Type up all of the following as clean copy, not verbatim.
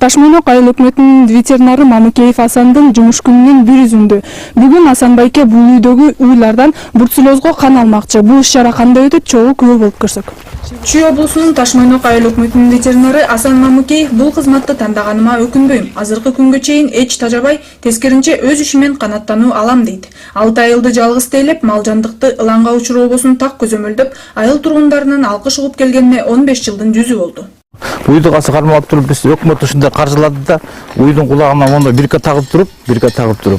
Таш Мойнок айыл өкмөтүнүн ветеринары Мамыкеев Асандын жумуш күнүнүн бир үзүндө. Бүгүн Асан байке бул үйдөгү уйлардан бруцеллезго кан алмакчы. Бул иш-чара кандай өтөт, чогуу күбө болуп көрсөк. Чүй облусунун Таш Мойнок айыл өкмөтүнүн ветеринары Асан Мамыкеев бул кызматты тандаганыма өкүнбөйм. Азыркы күнгө чейин эч тажабай, тескеринче өз ишимен канаттануу алам дейт. 6 айылды жалгыз тейлеп, мал жандыкты ылаңга учуробосун так көзөмөлдөп, айыл тургундарынын алкыш угуп келгенине 15 жылдын жүзү болду. Уйду касы кармалап туруп биз өкмөт ушундай каржылады да, уйдун кулагына мондой бирка тагып туруп,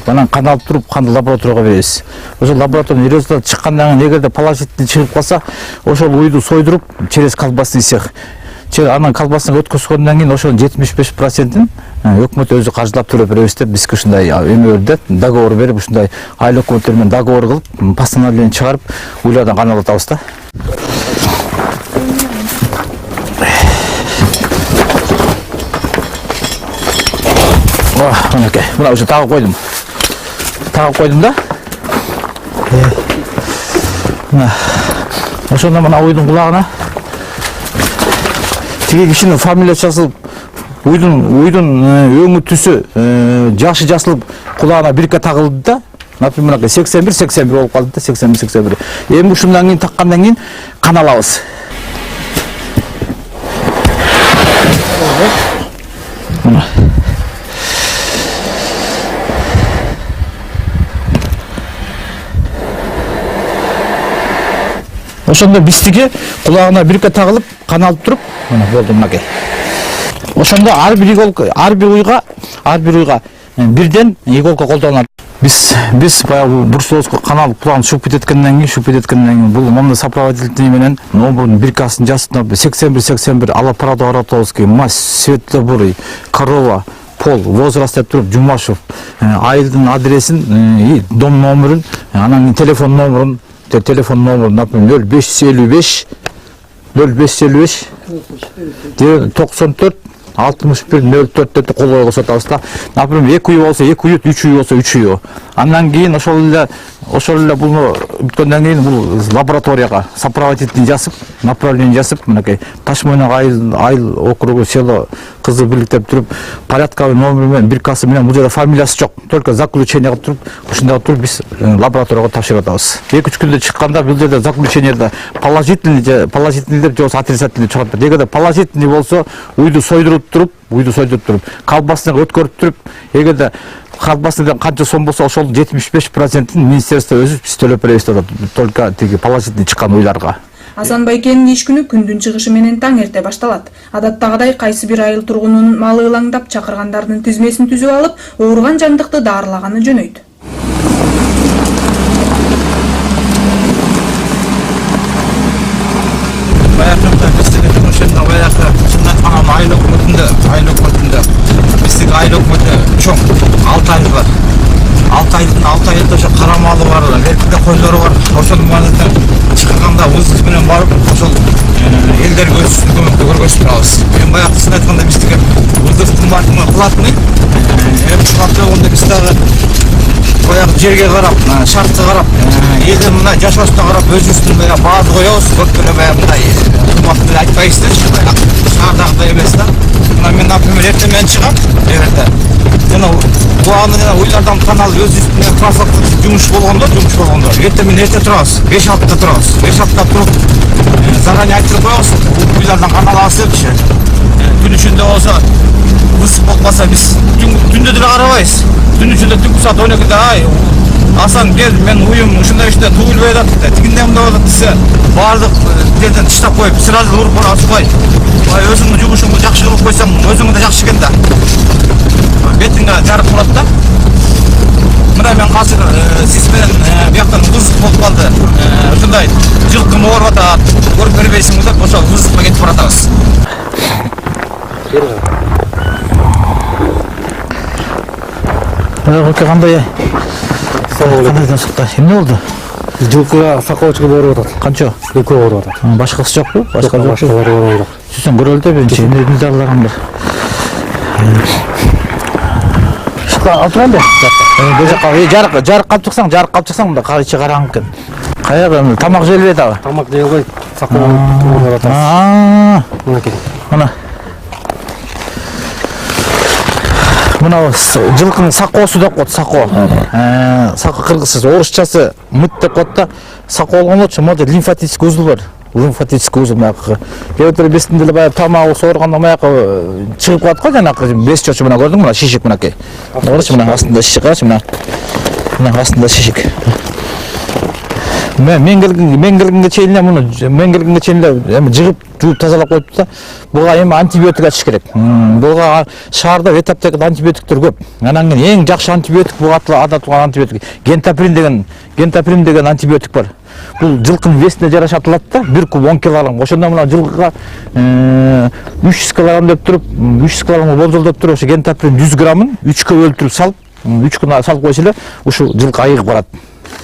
анан кан алып туруп, канды лабораторияга беребиз. Ошол лабораториядан результат чыккандан кийин эгерде положительный чыгып калса, ошол уйду сойдуруп через колбасный цех. Анан колбасына өткөзгөндөн кийин ошонун 75%-ин өкмөт өзү каржылап төлөп беребиз деп бизге ушундай эмелерде договор берип, ушундай айыл өкмөттөр менен договор кылып, постановление чыгарып, уйлардан кан алып атабыз да. Мынакей, мына уже тагып койдум да. Ошондо мына уйдун кулагына тиги кишинин фамилиясы жазылып, уйдун өңү түсү жакшы жасылып кулагына бирке тагылды да. Например, 81 болуп калды да, 81. Эми ушундан кийин таккандан кийин кан алабыз. Ошондо бистиги кулагына бирке тагылып, кан алып туруп, мына болду мынакей. Ошондо ар бир уйга бирден иголка колдонулат. Биз баягы бруцеллезго кан алып кулагын шуп кететкенден кийин бул момун сопроводительный менен номердун биркасын жазып 81 Алапарадо Аратовский, мазь, светлобурый, корова, пол, возраст деп туруп Жумашев, айылдын адресин и дом номерин, анан телефон номерин, например, 0555 94 61 04 деп колго көрсөтөбүз да. Например, 2 үй болсо 2 үй, 3 үй болсо 3 үй. Андан кийин ошол эле буну бүткөндөн кийин бул лабораторияга сопроводительный жазып, направление жазып, мынакей Таш Мойнок айыл округу село кызы бирлик деп туруп, порядковый номер менен биркасы менен бул жерде фамилиясы жок, только заключение кылып туруп, ушундай кылып туруп биз лабораторияга тапшырып атабыз. 2-3 күндө чыкканда бул жерде заключениеде положительный деп же отрицательный деп чыгат. Эгерде положительный болсо, уйду сойдуруп туруп, колбасына өткөрүп туруп, эгерде колбасадан канча сом болсо, ошол 75%-ин министерство өзүбүз биз төлөп беребиз да, только тиги положительный чыккан уйларга. Асан байкенин иш күнү күндүн чыгышы менен таң эрте башталат. Адаттагыдай кайсы бир айыл тургунунун малы ылаңдап чакыргандардын тизмесин түзүп алып, ооруган жандыкты даарылаганы жөнөйт. Айыл өкмөтүндө биздин айыл өкмөтү чоң 6 айыл бар. 6 айылда ошо кара малы бар, эркинде койлору бар. Ошонун маалында чыкканда узуз менен барып, ошол элдерге өзүбүздүн көмөктү көргөзүп турабыз. Мен баягысын айтканда биздики узуздун баардыгы платный. Платный биз дагы баягы жерге карап, шартка карап, элдин мына жашоосуна карап өзүбүздүн бааны коебуз. Көпкөлө баягы мындай кымбатты айтпайсыздарчы, шаардагыдай эмес да. Мен, например, эртең чыгам, жана буаны уйлардан кан алып өз үстүнө профилактик жумуш болгондо, эртең эрте турабыз, 5-6 турабыз. 5-6 туруп, заранее айтып коебуз, уйлардан кан алабыз депчи. Күн ичинде болсо, ысык болбаса биз түндө деле карабайбыз. Түн ичинде түнкү саат 12-де ай Асан кел, мен уюм ушундай тугулбай атат, тигиндей мындай болот десе, баардык жерден тыштап коюп, сразу уруп барабызбай. Өзүңдүн жумушуңду жакшы кылып койсоң, өзүңө да жакшы экен да. Бетиңе жарык болот да. Мына мен азыр сиз менен бияктан ызык болуп калды. Ушундай жылкым ооруп атат, көрүп бербейсиңби деп, ошол ызыкка кетип баратабыз. Кандай? Кандайдан чыкты? Эмне болду? Жылкыга сакоочко ооруп атат. Канча? Экөө ооруп атат. Башкасы жокпу? Башка жок. Сен көрөлү деп энчи эмне дарыларың бар? Шықта отурам бе? Жарық қалып шықсаң, мында қарайчы қараңғы екен. Қаяғы тамақ жел бе дағы? Тамақ жел ғой, сақылы тұрғыр атасыз. Мына. Мына жылкынын сакоосу деп коет, сако. Сако кыргызчасы, орусчасы мыт деп коет да. Сако болгондо мода лимфатический узел бар. Лимфатический узел маяк. Кебетер бестинде эле баягы тамагы сооргондо маяк чыгып калат го, жанакы бес чочу мына көрдүңбү, мына шишик мынакей. Карачы, мына астында шишик, карачы мына. Мына астында шишик. Мен келгенге чейин эми жыгып жууп тазалап коюп да, буга эми антибиотик ачыш керек. Буга шаарда вет аптекада антибиотиктер көп. Анан кийин эң жакшы антибиотик буга аталган антибиотик гентаприн деген антибиотик бар. Бул жылкынын весине жараша атылат да, 1 куб 10 кг. Ошондо мына жылкыга 300 кг деп туруп, 300 кг болжолдоп туруп, ошо гентаприн 100 грамын 3кө бөлтүрүп салып, 3 күн салып койсо эле ушул жылкы айыгып барат.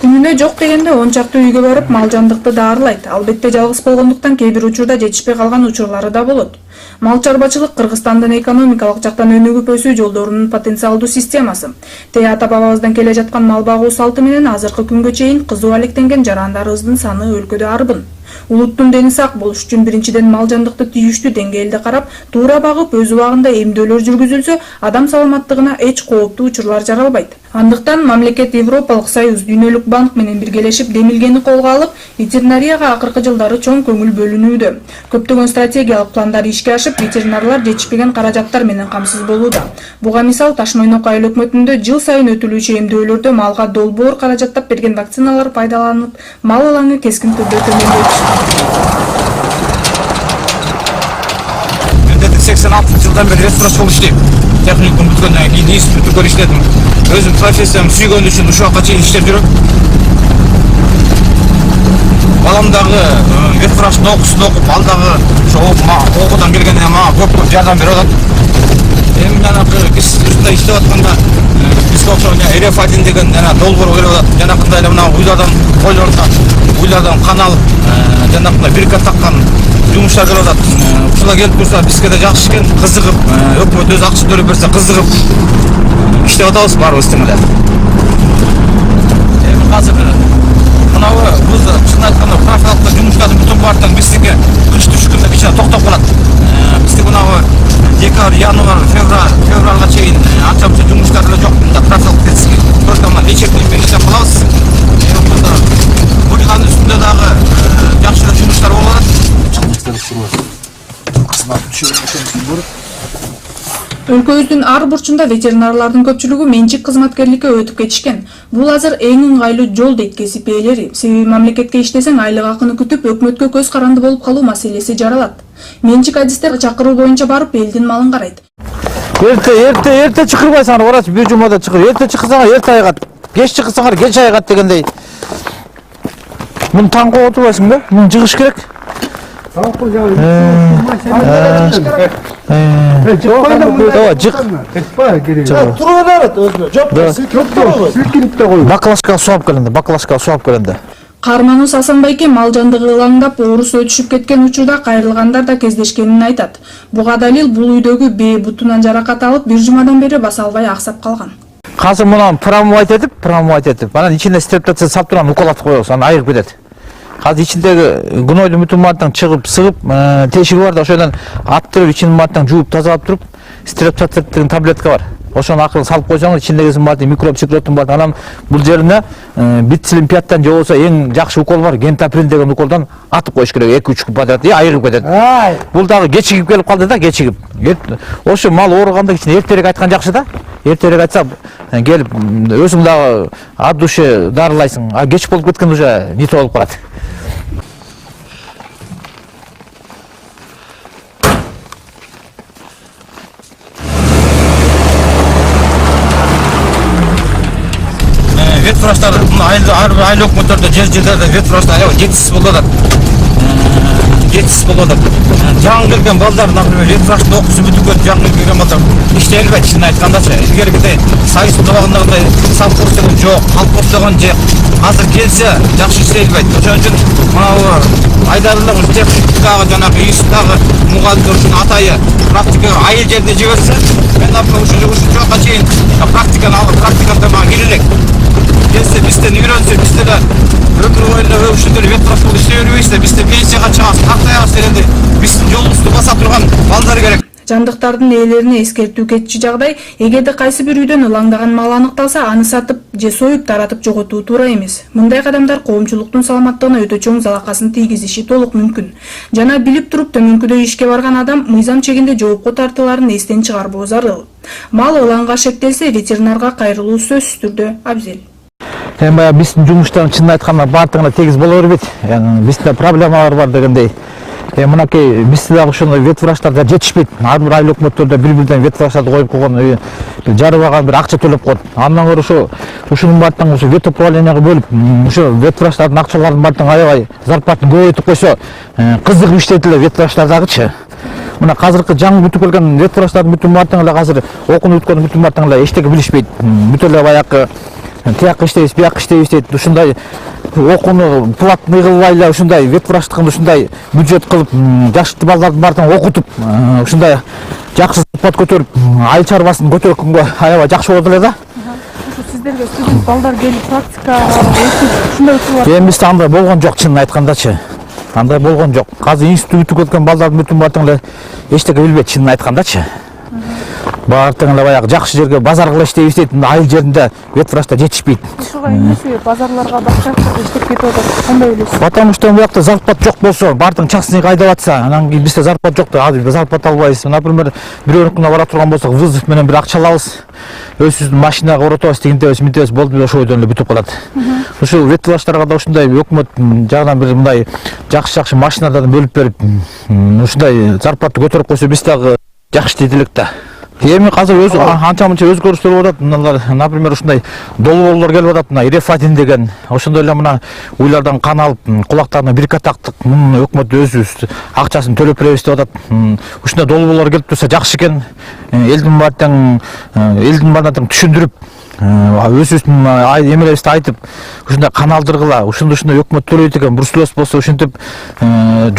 Күнүнө жок дегенде 10 чакты үйгө барып мал жандыкты даарылайт. Албетте жалгыз болгондуктан кээ бир учурда жетишпей калган учурлары да болот. Мал чарбачылык Кыргызстандын экономикалык жактан өнүгүп өсүү жолдорунун потенциалдуу системасы. Ата бабабыздан келе жаткан мал багуу салты менен азыркы күнгө чейин кызуу алектенген жарандарыбыздын саны өлкөдө арбын. Улуттун дени сак болуш үчүн биринчиден мал жандыкты тийиштүү деңгээлде карап, туура багып, өз убагында эмдөөлөр жүргүзүлсө, адам саламаттыгына эч кооптуу учурлар жаралбайт. Андыктан мамлекет Европалык Союз, Дүйнөлүк банк менен биргелешип демилгени колго алып, ветеринарияга акыркы жылдары чоң көңүл бөлүнүүдө. Көптөгөн стратегиялык пландар ишке ашып, ветеринарлар жетишпеген каражаттар менен камсыз болууда. Буга мисал Таш-Мойнок айыл өкмөтүндө жыл сайын өтүлүүчү эмдөөлөрдө малга долбоор каражаттап берген вакциналар пайдаланып, мал алаңы кескин түрдө төмөндөйт. 86 жылдан бeri ресторан болуп иштейм. Техникум бүткөндөн кийин институтту иштедим. Өзүм профессиямды сүйгөн үчүн ушуга чейин иштеп жүрөм. Балам дагы ветврачтын окуусун окуп, ал дагы ошо окуудан келгенде мага көп жардам берип атат. Эми жанакы биз ушундай иштеп атканда бизге окшогон РФ1 деген долбоор келип атат. Жанакындай эле мына уйлардан кан алып, жанакындай бирка таккан жумуштар келип атат. Ушула келип турса бизге да жакшы экен, кызыгып, өкмөт өз акча төлөп берсе кызыгып иштеп атабыз баарыбыз тең эле. Эми азыр мынабы бул чын айтканда профилактика жумуштардын бүтүн баардыгы биздики кыш түшкөндө кичине токтоп калат. Бизде мынабы декабрь, январь, февралга чейин анча-мынча жумуштар эле жок. Профилактический только мына лечебный иштеп калабыз. Буйгандын үстүндө дагы жакшы эле жумуштар болуп атат. Өлкөбүздүн ар бурчунда ветеринарлардын көпчүлүгү менчик кызматкерликке өтүп кетишкен. Бул азыр эң ыңгайлуу жол дейт кесип ээлери. Себеби мамлекетке иштесең айлык акыны күтүп, өкмөткө көз каранды болуп калуу маселеси жаралат. Менчик адистер чакыруу боюнча барып элдин малын карайт. Эрте чакырбайсыңар, врач бир жумада чакыр. Эрте чакырсаңар эрте айыгат. Кеч чакырсаңар кеч айыгат дегендей. Муну таң коюп отурбайсың да? Муну жыгыш керек. Баклажкага суу алып келинди. Карманус Асан байке мал жандыгы ылаңдап, оорусу өтүшүп кеткен учурда кайрылгандар да кездешкенин айтат. Буга далил бул үйдөгү бээ бутунан жаракат алып, бир жумадан бери баса албай аксап калган. Азыр муну промывать этип, анан ичине степлация салып турган уколат коебуз, анан айыгып кетет. Азыр ичиндеги гнойдун бүтүн баардыгын чыгып, сыгып, тешиги бар да, ошодон аттырып, ичинин баардыгын жууп тазалап туруп, степлация деген таблетка бар. Ошону акырын салып койсоңуз, ичиндеги баардыгы микробтун баардыгы, анан бул жерине бицилин 5тан же болбосо эң жакшы укол бар, гентаприн деген уколдон атып коюш керек, 2-3 күн подряд, айыгып кетет. Бул дагы кечигип келип калды да, кечигип. Ошо мал ооруганда кичине эртерээк айткан жакшы да. Эртерээк айтса, келип өзүң дагы от души дарылайсың, а кеч болуп кеткенде уже не то болуп калат. Ветврачтар айыл өкмөттөрдө жер-жерлерде ветврачтар жетишсиз болуп атат. Жаңы келген балдар, например, ветврачтын окуусу бүтүп жаңы келген балдар иштей албайт, чын айткандачы. Илгеркидей сайыс убагындагындай совхоз деген жок, колхоз деген жок. Азыр келсе жакшы иштей албайт. Ошон үчүн мына айдарлык техникага жанагы үйүстагы мугалимдер үчүн атайы практикага айыл жерде жиберсе, мен ушул жолга чейин практиканы алып, практикада мага кирелек. Келсе бизден үйрөнсө, бизде да өмүр бою ушундай ветврач болуп иштей бербейсиздер, бизде пенсияга чыгабыз, тартаябыз дегенде биздин жолубузду баса турган балдар керек. Жандыктардын ээлерине эскертүү кетчү жагдай, эгерде кайсы бир үйдөн ылаңдаган мал аныкталса, аны сатып же союп таратып жоготуу туура эмес. Мындай кадамдар коомчулуктун саламаттыгына өтө чоң залакасын тийгизиши толук мүмкүн. Жана билип туруп төмөнкүдөй ишке барган адам мыйзам чегинде жоопко тартыларын эстен чыгарбоо зарыл. Мал ылаңга шектелсе, ветеринарга кайрылуу сөзсүз түрдө абзел. Баягы биздин жумуштан чынын айтканда баардыгына тегиз боло бербейт. Бизде проблемалар бар дегендей. Мынакей бизде дагы ошондой ветврачтар да жетишпейт. Ар бир айыл өкмөттөрдө бир-бирден ветврачтарды коюп койгон, жарыбаган бир акча төлөп коет. Андан көрө ушунун баардыгын ушу ветуправленияга бөлүп, ошо ветврачтардын акчаларын баардыгын аябай зарплатын көбөйтүп койсо, кызыгып иштейт эле ветврачтар дагычы. Мына азыркы жаңы бүтүп келген ветврачтардын бүтүн баардыгы эле азыр окууну бүткөн бүтүн баардыгы эле эчтеке билишпейт. Бүт эле баягы тияк иштейбиз, бияк иштейбиз дейт. Ушундай окууну платный кылбай эле ушундай ветврачтыгын ушундай бюджет кылып, жаштуу балдардын баардыгын окутуп, ушундай жакшы зарплат көтөрүп, айыл чарбасын көтөргөнгө аябай жакшы болот эле да. Сиздерге студент балдар келип практика ушундай учурлар. Эми бизде андай болгон жок, чынын айткандачы. Андай болгон жок. Азыр институт бүтүп кеткен балдардын бүтүн баардыгы эле эчтеке билбейт, чынын айткандачы. Баардыгы эле баягы жакшы жерге базар кыла иштейбиз дейт, айыл жеринде ветврачтар жетишпейт. Ушуга эмнеси базарларга бакча иштеп кетип атат, кандай билесиз? Потому что буякта зарплат жок болсо, баардыгын частныйга айдап атса, анан кийин бизде зарплат жок да, азыр зарплат албайбыз. Например, бирөөнүкүнө бара турган болсок, вызов менен бир акча алабыз. Өзүбүздүн машинага оротобуз, дегендебиз, мынтебиз, болду, ошол бойдон эле бүтүп калат. Ушул ветврачтарга да ушундай өкмөт жагынан бир мындай жакшы машиналардан бөлүп берип, ушундай зарплатты көтөрүп койсо, биз дагы жакшы дейт элек да. Эми азыр анча-мынча өзгөрүштөр болуп атат. Мыналар, например, ушундай долбоорлор келип атат, мына Рефатин деген. Ошондой эле мына уйлардан кан алып, кулактарына бирка тактык, өкмөт өзүбүз акчасын төлөп беребиз деп атат. Ушундай долбоорлор келип турса жакшы экен. Элдин баарына тең түшүндүрүп, өзүбүздүн эмелерибизди айтып, ушундай кан алдыргыла, ушундай өкмөт төлөйт экен, бруцеллез болсо ушинтип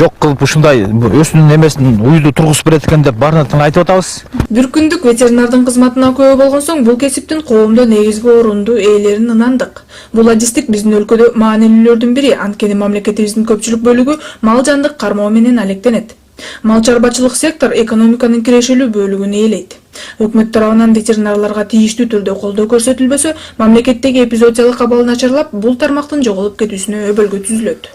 жок кылып, ушундай өзүнүн эмесин уйду тургузуп берет экен деп баарына тең айтып атабыз. Бир күндүк ветеринардын кызматына көбө болгон соң, бул кесиптин коомдо негизги орунду ээлерин ынандык. Бул адистик биздин өлкөдө маанилүүлөрдүн бири, анткени мамлекетибиздин көпчүлүк бөлүгү мал жандык кармоо менен алектенет. Мал чарбачылык сектор экономиканын кирешелүү бөлүгүн ээлейт. Өкмөт тарабынан ветеринарларга тийиштүү түрдө колдоо көрсөтүлбөсө, мамлекеттеги эпизоотиялык абал начарлап, бул тармактын жоголуп кетүүсүнө өбөлгө түзүлөт.